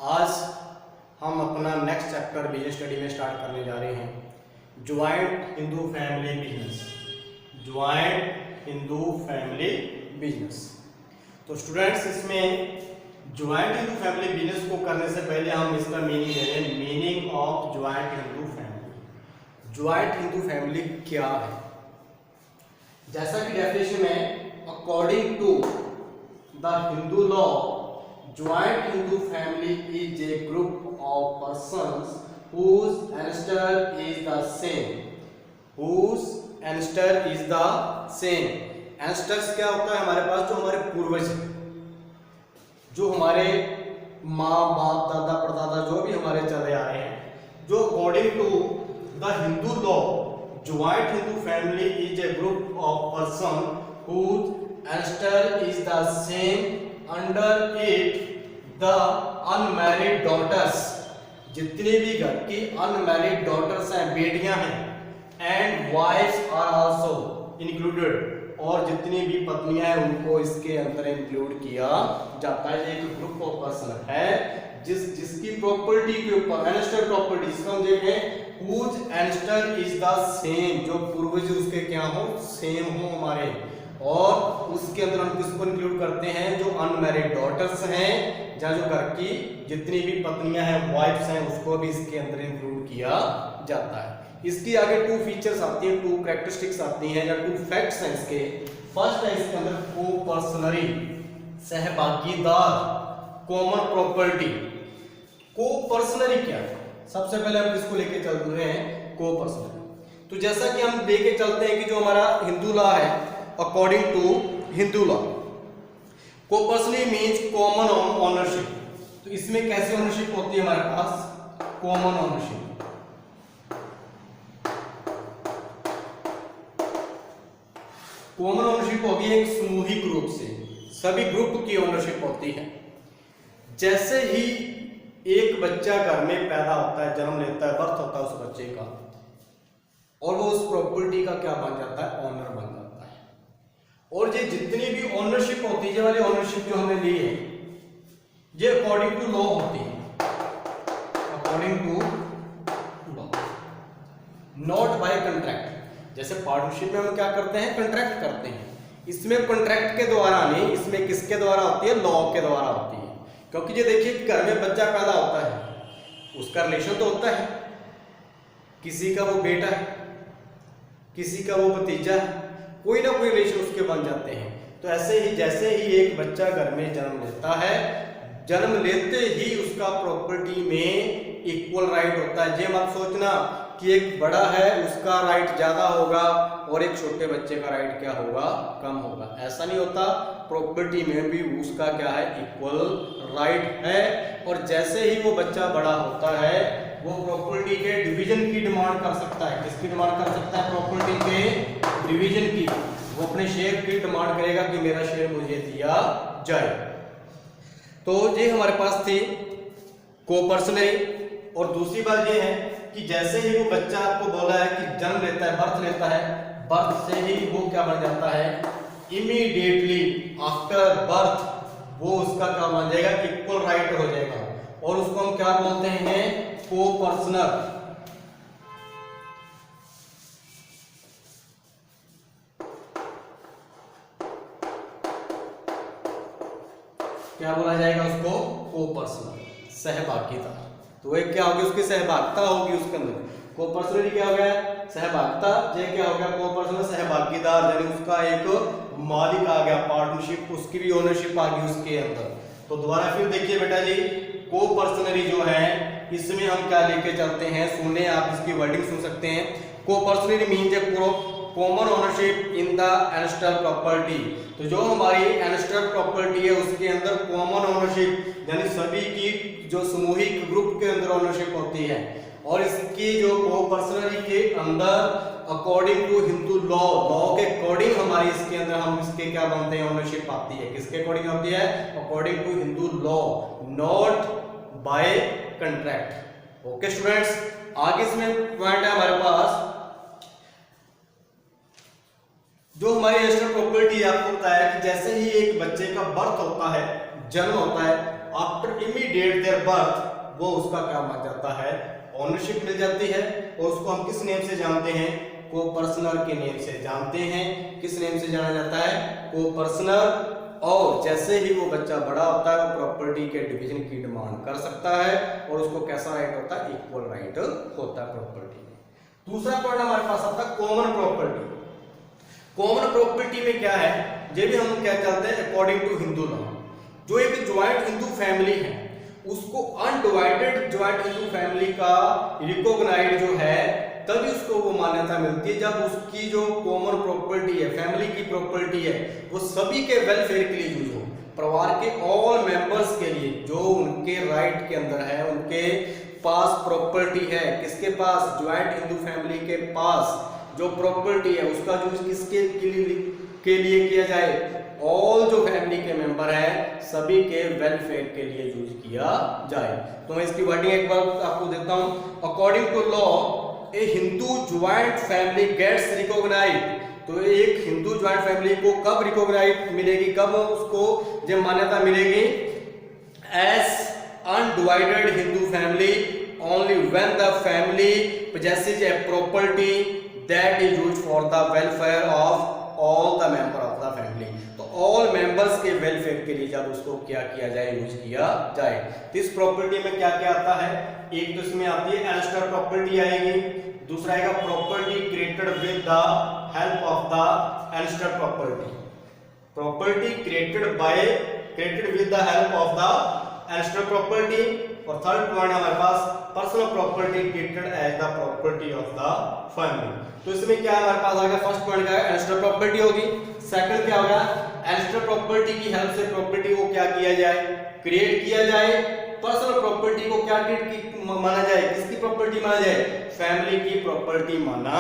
आज हम अपना नेक्स्ट चैप्टर बिजनेस स्टडी में स्टार्ट करने जा रहे हैं। Joint Hindu family business. Joint Hindu family business. तो स्टूडेंट्स, इसमें ज्वाइंट हिंदू फैमिली बिजनेस को करने से पहले हम इसका मीनिंग ले रहे हैं। Meaning of joint Hindu family. Joint Hindu family क्या है? जैसा कि डेफिनेशन में according to the Hindu law, joint Hindu family is a group of persons whose ancestor is the same. Whose ancestor is the same. Ancestors क्या होता है हमारे पास? जो हमारे पूर्वज हैं, जो हमारे माँ बाप दादा परदादा जो भी हमारे चले आ रहे हैं, जो according to the Hindu law, joint Hindu family is a group of person whose ancestor is the same. Under it the unmarried daughters, जितने भी घर की अनमैरिड डॉटर्स हैं, बेटियां हैं, and wives are also included, और जितनी भी पत्नियां हैं उनको इसके अंदर इंक्लूड किया जाता है। एक ग्रुप ऑफ पर्सन है जिसकी प्रॉपर्टी के ऊपर एंसेस्टर प्रॉपर्टी, जिसको हम देखें whose ancestor is the same, जो पूर्वज उसके क्या हो, सेम हो हमारे, और उसके अंदर हम किसको इंक्लूड करते हैं? जो अनमैरिड डॉटर्स हैं, जहाँ जो घर की जितनी भी पत्नियां हैं, वाइफ्स हैं, उसको भी इसके अंदर इंक्लूड किया जाता है। इसकी आगे टू फीचर्स आती हैं, टू कैरेक्टरिस्टिक्स आती हैं, या टू फैक्ट्स हैं इसके। फर्स्ट है इसके अंदर को-पर्सनरी, सहभागीदार, कॉमन प्रॉपर्टी। को-पर्सनरी क्या है? सबसे पहले हम किसको लेके चल रहे हैं? को-पर्सनरी। तो जैसा कि हम लेके चलते हैं कि जो हमारा हिंदू लॉ है, according to Hindu law, coparcenary means common ownership. तो इसमें कैसे ओनरशिप होती है हमारे पास? Common ownership. कॉमन ओनरशिप होगी एक सामूहिक रूप से, सभी ग्रुप की ओनरशिप होती है। जैसे ही एक बच्चा घर में पैदा होता है, जन्म लेता है, बर्थ होता है उस बच्चे का, और वो उस प्रॉपर्टी का क्या बन जाता है? ओनर बन जाता है। और ये जितनी भी ओनरशिप होती है, ये वाली ओनरशिप जो हमने ली है, ये अकॉर्डिंग टू लॉ होती है, according to law, not by contract. जैसे पार्टनरशिप में हम क्या करते हैं? कंट्रैक्ट करते हैं। इसमें कंट्रैक्ट के द्वारा नहीं, इसमें किसके द्वारा होती है? लॉ के द्वारा होती है। क्योंकि ये देखिए, घर में बच्चा पैदा होता है, उसका रिलेशन तो होता है, किसी का वो बेटा है, किसी का वो भतीजा है, कोई ना कोई रिलेशन उसके बन जाते हैं। तो ऐसे ही जैसे ही एक बच्चा घर में जन्म लेता है, जन्म लेते ही उसका प्रॉपर्टी में इक्वल राइट होता है। ये मत सोचना कि एक बड़ा है उसका राइट ज्यादा होगा और एक छोटे बच्चे का राइट क्या होगा? कम होगा। ऐसा नहीं होता। प्रॉपर्टी में भी उसका क्या है? इक्वल राइट है। और जैसे ही वो बच्चा बड़ा होता है, वो प्रॉपर्टी के डिवीजन की डिमांड कर सकता है। किसकी डिमांड कर सकता है? प्रॉपर्टी के डिवीजन की। वो अपने शेयर की डिमांड करेगा कि मेरा शेयर मुझे दिया जाए। तो ये हमारे पास थी को-पर्सनरी। और दूसरी बात ये है कि जैसे ही वो बच्चा, आपको बोला है कि जन्म लेता है, बर्थ लेता है, बर्थ से ही वो क्या बन जाता है? इमीडिएटली आफ्टर बर्थ वो उसका क्या बन जाएगा? इक्वल राइट हो जाएगा। और उसको हम क्या बोलते हैं? को-पर्सनर। क्या बोला जाएगा उसको? को-पर्सनर, सहभागीदार। तो एक क्या होगी? उसकी सहभागिता होगी उसके अंदर। को-पर्सनरी क्या हो गया? सहभागिता। ये क्या हो गया? को-पर्सनर, सहभागीदार, यानी उसका एक मालिक आ गया, पार्टनरशिप, उसकी भी ओनरशिप आ गई उसके अंदर। तो दोबारा फिर देखिए बेटा जी, को-पर्सनरी जो है, इसमें हम क्या लेके चलते हैं? सुने, आप इसकी वर्डिंग सुन सकते हैं। Coparcenary means a common ownership in the ancestral property. तो जो हमारी एंसेस्ट्रल प्रॉपर्टी है, उसके अंदर कॉमन ओनरशिप, यानी सभी की जो सामूहिक ग्रुप के अंदर ओनरशिप होती है। और इसकी जो को-पर्सनरी के अंदर according to Hindu law, law के अकॉर्डिंग हमारी इसके अंदर हम इसके क्या बनते हैं? ओनरशिप आती है। किसके अकॉर्डिंग होती है? According to Hindu law, not by contract. Okay students, आगे इसमें पॉइंट है हमारे पास, जो हमारी एंसेस्ट्रल प्रॉपर्टी आपको बताया कि जैसे ही एक बच्चे का बर्थ होता है, जन्म होता है, आफ्टर इमीडिएट देयर बर्थ वो उसका क्या मान जाता है, ओनरशिप मिल जाती है। और उसको हम किस नेम से जानते हैं, को पर्सनल के नेम से जानते हैं। किस नेम से जाना जाता है, को पर्सनल। और जैसे ही वो बच्चा बड़ा होता है वो प्रॉपर्टी के डिवीजन की डिमांड कर सकता है और उसको कैसा राइट होता है, इक्वल राइट होता है प्रॉपर्टी में। दूसरा पॉइंट हमारे पास आता है कॉमन प्रॉपर्टी। कॉमन प्रॉपर्टी में क्या है, ये भी हम क्या चलते हैं अकॉर्डिंग टू हिंदू लॉ। जो एक ज्वाइंट हिंदू फैमिली है उसको अनडिवाइडेड ज्वाइंट हिंदू फैमिली का रिकॉग्नाइज जो है तभी उसको वो मान्यता मिलती है जब उसकी जो कॉमन प्रॉपर्टी है, फैमिली की प्रॉपर्टी है, वो सभी के वेलफेयर के लिए यूज हो, परिवार के ऑल मेंबर्स के लिए, जो उनके राइट के अंदर है, उनके पास प्रॉपर्टी है। किसके पास, ज्वाइंट हिंदू फैमिली के पास जो प्रॉपर्टी है उसका यूज किसके के लिए किया जाए, ऑल जो फैमिली के मेंबर हैं सभी के वेलफेयर के लिए यूज किया जाए। तो मैं इसकी वर्डिंग एक बार आपको देता हूं। According to law a Hindu joint family gets recognise. तो एक हिंदू ज्वाइंट फैमिली को कब रिकॉग्नाइज मिलेगी, कब उसको जब मान्यता मिलेगी, as undivided Hindu family only when the family possesses a property that is used for the welfare of all the member of the family। तो ऑल मेंबर्स के वेलफेयर के लिए जब उसको क्या किया जाए, यूज किया जाए। तो इस प्रॉपर्टी में क्या क्या आता है, एक तो इसमें आती है एंसेस्टर प्रॉपर्टी आएगी, दूसरा आएगा property created with the help of the ancestor property, property created with the help of the ancestor property. और थर्ड पॉइंट हमारे पास personal property created as the property of the family. तो इसमें क्या हमारे पास आ गया, फर्स्ट पॉइंट क्या है, एंसेस्टर प्रॉपर्टी होगी। सेकंड क्या होगा, एंसेस्टर प्रॉपर्टी की हेल्प से प्रॉपर्टी को क्या किया जाए, क्रिएट किया जाए। पर्सनल प्रॉपर्टी को क्या माना जाए, किसकी प्रॉपर्टी माना जाए, फैमिली की प्रॉपर्टी माना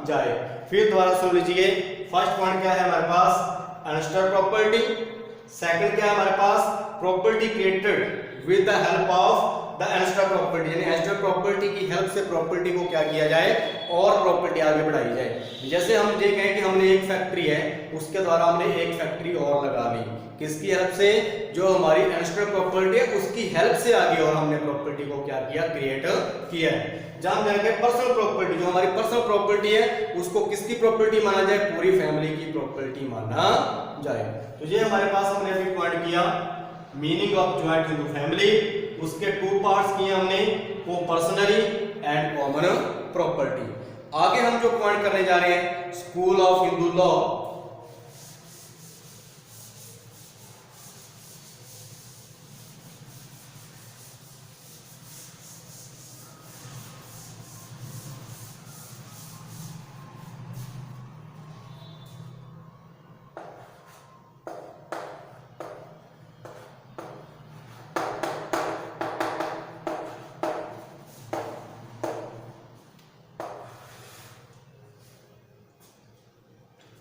जाए। फिर दोबारा सुन लीजिए, फर्स्ट पॉइंट क्या है हमारे पास, एंसेस्टर प्रॉपर्टी। सेकंड क्या है हमारे पास, property created with the help of the ancestor property, यानी एंसेस्टर प्रॉपर्टी की हेल्प से प्रॉपर्टी को क्या किया जाए और प्रॉपर्टी आगे बढ़ाई जाए। जैसे हम ये कहें कि हमने एक फैक्ट्री है, उसके द्वारा हमने एक फैक्ट्री और लगा ली, किसकी हेल्प से, जो हमारी एंसेस्टर प्रॉपर्टी है उसकी हेल्प से आगे और हमने प्रॉपर्टी को क्या किया, क्रिएट किया है। जहां जाके पर्सनल प्रॉपर्टी, जो हमारी पर्सनल प्रॉपर्टी है उसको किसकी प्रॉपर्टी माना जाए, पूरी फैमिली की प्रॉपर्टी माना जाए। तो ये हमारे पास हमने अभी पॉइंट किया meaning of joint Hindu family, उसके टू पार्ट्स किए हमने, को पर्सनली एंड कॉमन प्रॉपर्टी। आगे हम जो पॉइंट करने जा रहे हैं, school of Hindu law.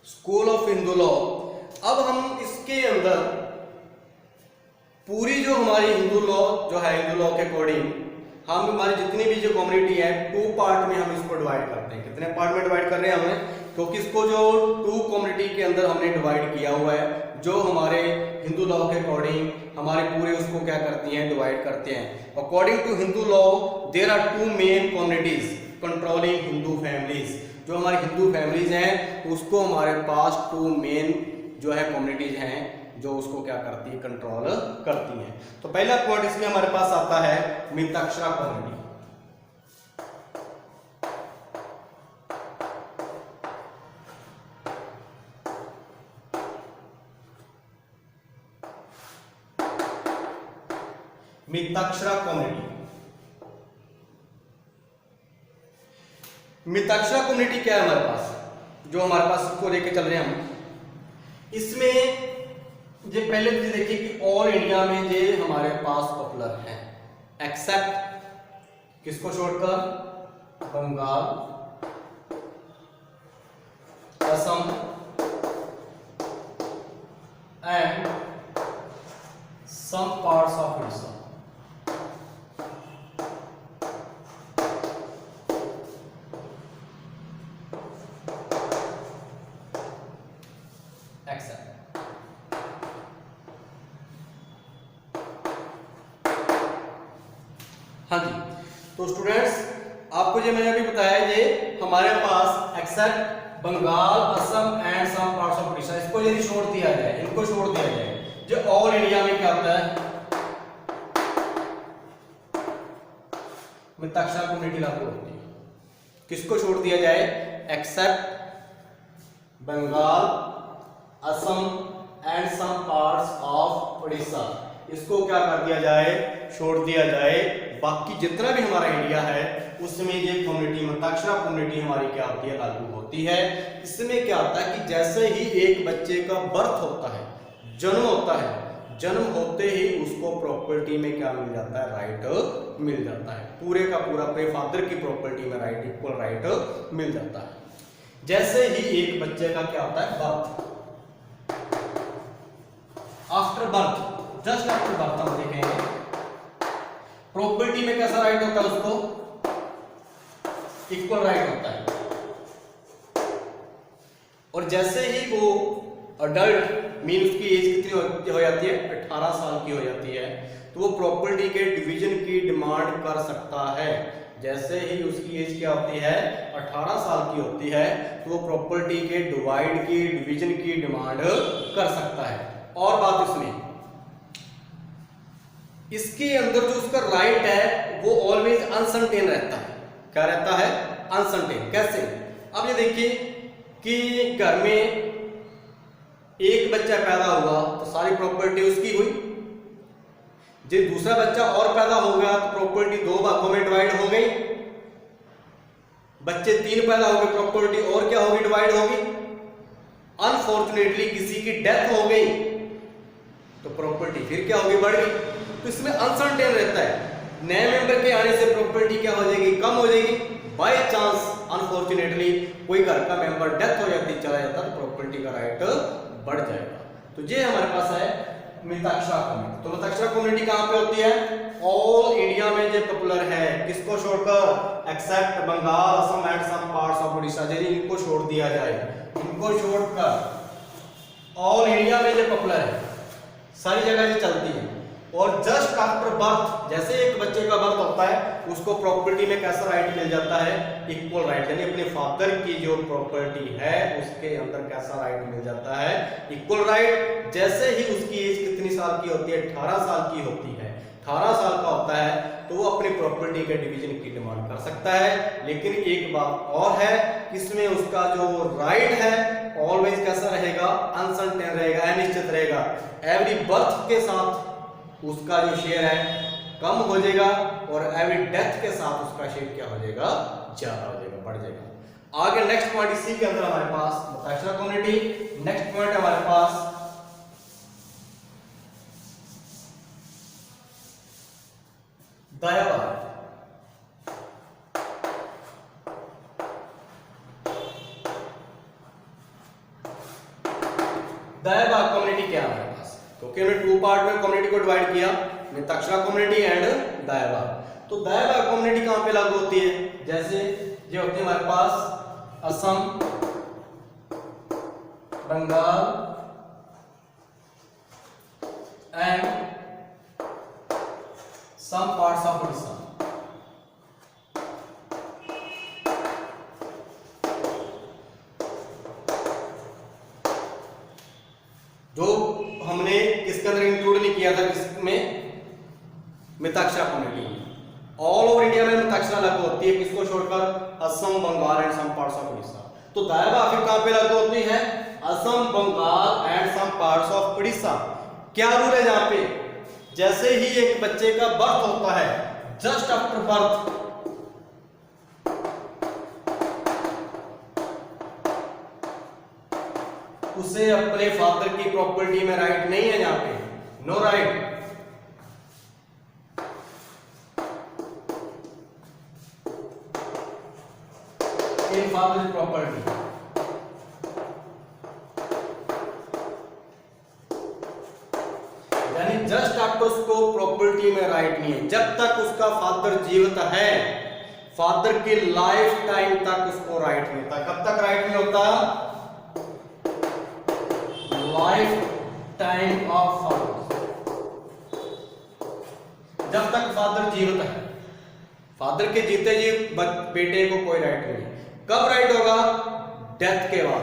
School of Hindu law. अब हम इसके अंदर पूरी जो हमारी हिंदू लॉ जो है, हिंदू लॉ के अकॉर्डिंग हम हमारी जितनी भी जो कम्युनिटी है, टू पार्ट में हम इसको डिवाइड करते हैं। कितने पार्ट में डिवाइड कर रहे हैं हमने, क्योंकि इसको जो टू कम्युनिटी के अंदर हमने डिवाइड किया हुआ है, जो हमारे हिंदू लॉ के अकॉर्डिंग हमारे पूरे उसको क्या करती हैं, डिवाइड करते हैं। According to Hindu law there are two main communities controlling Hindu families. जो हमारी हिंदू फैमिलीज हैं उसको हमारे पास टू मेन जो है कम्युनिटीज हैं जो उसको क्या करती है, कंट्रोल करती हैं। तो पहला पॉइंट इसमें हमारे पास आता है Mitakshara community. Mitakshara community, Mitakshara community क्या है हमारे पास, जो हमारे पास इसको लेके चल रहे हैं हम। इसमें ये पहले तो देखिए कि ऑल इंडिया में ये हमारे पास पॉपुलर है, एक्सेप्ट किसको छोड़कर, Bengal, Assam and some parts of Orissa. हाँ जी, तो स्टूडेंट्स आपको जो मैंने अभी बताया ये हमारे पास except Bengal, Assam and some parts of Orissa, इसको यदि छोड़ दिया जाए, इनको छोड़ दिया जाए, जो ऑल इंडिया में क्या होता है, मिताक्षरा कम्युनिटी लागू होती है। किसको छोड़ दिया जाए, except Bengal, Assam and some parts of Orissa, इसको क्या कर दिया जाए, छोड़ दिया जाए। बाकी जितना भी हमारा इंडिया है उसमें ये कम्युनिटी, मिताक्षरा कम्युनिटी हमारी क्या होती है, लागू होती है। इसमें क्या होता है कि जैसे ही एक बच्चे का बर्थ होता है, जन्म होता है, जन्म होते ही उसको प्रॉपर्टी में क्या मिल जाता है, राइट मिल जाता है। पूरे का पूरा अपने फादर की प्रॉपर्टी में राइट, इक्वल राइट मिल जाता है। जैसे ही एक बच्चे का क्या होता है, birth, after birth, just after birth हम देखेंगे प्रॉपर्टी में कैसा राइट होता है, उसको इक्वल राइट होता है। और जैसे ही वो अडल्ट मीन उसकी एज कितनी हो जाती है, 18 साल की हो जाती है, तो वो प्रॉपर्टी के डिवीजन की डिमांड कर सकता है। जैसे ही उसकी एज क्या होती है, 18 साल की होती है, तो वो प्रॉपर्टी के डिवाइड की, डिवीजन की डिमांड कर सकता है। और बात इसमें, इसके अंदर जो उसका राइट है वो ऑलवेज अनसर्टेन रहता है। क्या रहता है, अनसर्टेन। कैसे, अब ये देखिए कि घर में एक बच्चा पैदा हुआ तो सारी प्रॉपर्टी उसकी हुई, जब दूसरा बच्चा और पैदा हो गया तो प्रॉपर्टी 2 भागों में डिवाइड हो गई, बच्चे 3 पैदा हो गए, प्रॉपर्टी और क्या होगी, डिवाइड होगी। अनफॉर्चुनेटली किसी की डेथ हो गई तो प्रॉपर्टी फिर क्या होगी, बढ़ गई। तो इसमें अनसर्टेन रहता है। नए मेंबर के आने से प्रॉपर्टी क्या हो जाएगी, कम हो जाएगी। बाय चांस अनफॉर्चुनेटली कोई घर का मेंबर डेथ हो जाती, चला जाता, तो प्रॉपर्टी का राइट बढ़ जाएगा। तो ये हमारे पास है मिताक्षरा कम्युनिटी। तो मिताक्षरा कम्युनिटी कहां पे होती है, ऑल इंडिया में जो पॉपुलर है। किसको छोड़कर, except Bengal, Assam and some parts of Orissa, यदि इनको छोड़ दिया जाए, इनको छोड़कर ऑल इंडिया में जो पॉपुलर है, सारी जगह ये चलती है। और जस्ट आफ्टर बर्थ, जैसे एक बच्चे का बर्थ होता है, उसको प्रॉपर्टी में कैसा राइट मिल जाता है, इक्वल राइट, यानी अपने फादर की जो प्रॉपर्टी है उसके अंदर कैसा राइट मिल जाता है, इक्वल राइट। जैसे ही उसकी एज कितनी साल की होती है, 18 साल की होती है, 18 साल का होता है, तो वो अपनी प्रॉपर्टी के डिवीजन की डिमांड कर सकता है। लेकिन एक बात और है, इसमें उसका जो राइट है ऑलवेज कैसा रहेगा, अनसर्टेन रहेगा, अनिश्चित रहेगा। एवरी बर्थ के साथ उसका जो शेयर है कम हो जाएगा, और एवरी डेथ के साथ उसका शेयर क्या हो जाएगा, ज्यादा हो जाएगा, बढ़ जाएगा। आगे नेक्स्ट पॉइंट इसी के अंदर हमारे पास मिताक्षरा कम्युनिटी। नेक्स्ट पॉइंट हमारे पास दायावाद। दायावाद कम्युनिटी क्या है हमारे पास, क्योंकि हमने 2 पार्ट में कम्युनिटी को डिवाइड किया, मिताक्षरा कम्युनिटी एंड दायावाद। तो दायावाद कम्युनिटी कहां पे लागू होती है, जैसे ये होती है हमारे पास Assam, Bengal and some parts of Orissa. जो हमने किसके अंदर इंक्लूड नहीं किया था, किसमें, Mitakshara community. All over India में मिताक्षरा लागू होती है, किसको छोड़कर, Assam, Bengal and some parts of Orissa. तो दायावाद आखिर कहां पे लागू होती है, Assam, Bengal and some parts of Orissa. क्या रूल है जहां पे, जैसे ही एक बच्चे का बर्थ होता है, जस्ट आफ्टर बर्थ, उसे अपने फादर की प्रॉपर्टी में राइट नहीं है, यहाँ पे नो राइट। इन फादर प्रॉपर्टी, यानी जस्ट आफ्टर उसको प्रॉपर्टी में राइट नहीं है, जब तक उसका फादर जीवित है, फादर की लाइफ टाइम तक उसको राइट नहीं होता। कब तक राइट नहीं होता, लाइफ टाइम ऑफ फादर, जब तक फादर जीवित है। फादर के जीते जी बेटे को कोई राइट नहीं है। कब राइट होगा? डेथ के बाद,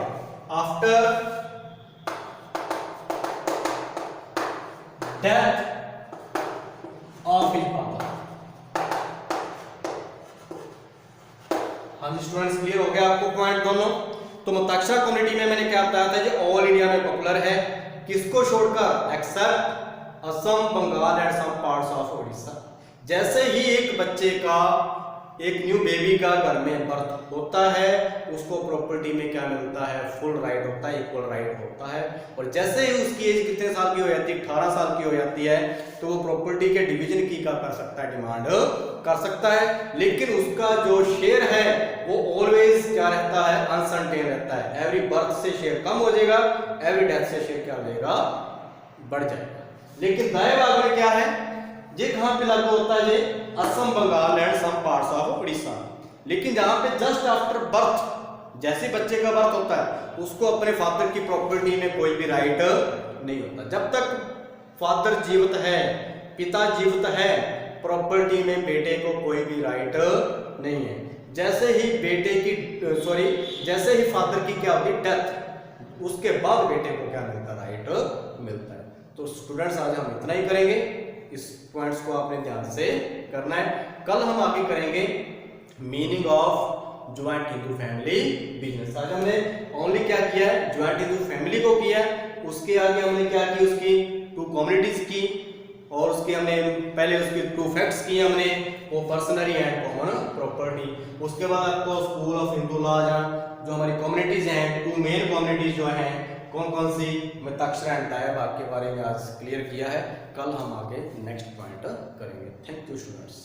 after death of his father. हाँ जी स्टूडेंट्स, क्लियर हो गया आपको पॉइंट दोनों? तो मुताक्षरा कम्युनिटी में मैंने क्या बताया था, जो ऑल इंडिया में पॉपुलर है, किसको छोड़कर? Except Assam, Bengal and some parts of Orissa. जैसे ही एक बच्चे का, एक न्यू बेबी का घर में बर्थ होता है, उसको प्रॉपर्टी में क्या मिलता है? फुल राइट होता है, इक्वल राइट होता है। और जैसे ही उसकी एज कितने साल की हो जाती है? 18 साल की हो जाती है, तो वो प्रॉपर्टी के डिवीजन की क्या कर सकता है? डिमांड कर सकता है। लेकिन उसका जो शेयर है वो ऑलवेज क्या रहता है? अनसर्टेन रहता है। एवरी बर्थ से शेयर कम हो जाएगा, एवरी डेथ से शेयर क्या हो जाएगा? बढ़ जाएगा। लेकिन दाएं भाग में क्या है? ये कहां पे लागू होता है? ये Assam, Bengal and some parts of Orissa. लेकिन जहां पे जस्ट आफ्टर बर्थ, जैसे बच्चे का बर्थ होता है, उसको अपने फादर की प्रॉपर्टी में कोई भी राइट नहीं होता। जब तक फादर जीवित है, पिता जीवित है, प्रॉपर्टी में बेटे को कोई भी राइट नहीं है। जैसे ही बेटे की जैसे ही फादर की क्या होती? डेथ, उसके बाद बेटे को क्या मिलता? राइट मिलता है। तो स्टूडेंट्स आज हम इतना ही करेंगे, इस पॉइंट्स को आपने ध्यान से करना है। कल हम आगे करेंगे meaning of joint Hindu family business. आज हमने ओनली क्या किया है? ज्वाइंट हिंदू फैमिली को किया है। उसके आगे हमने क्या की? उसकी 2 कम्युनिटीज की, और उसके हमने पहले उसके 2 फैक्ट्स किए हमने, वो पर्सनरी एंड कॉमन प्रॉपर्टी। उसके बाद आपको स्कूल ऑफ हिंदू लॉ, जो हमारी कम्युनिटीज हैं, 2 मेन कम्युनिटीज जो हैं, कौन कौन सी, मुताक्षरा एंड दाएं भाग के बारे में आज क्लियर किया है। कल हम आगे नेक्स्ट पॉइंट करेंगे। Thank you students.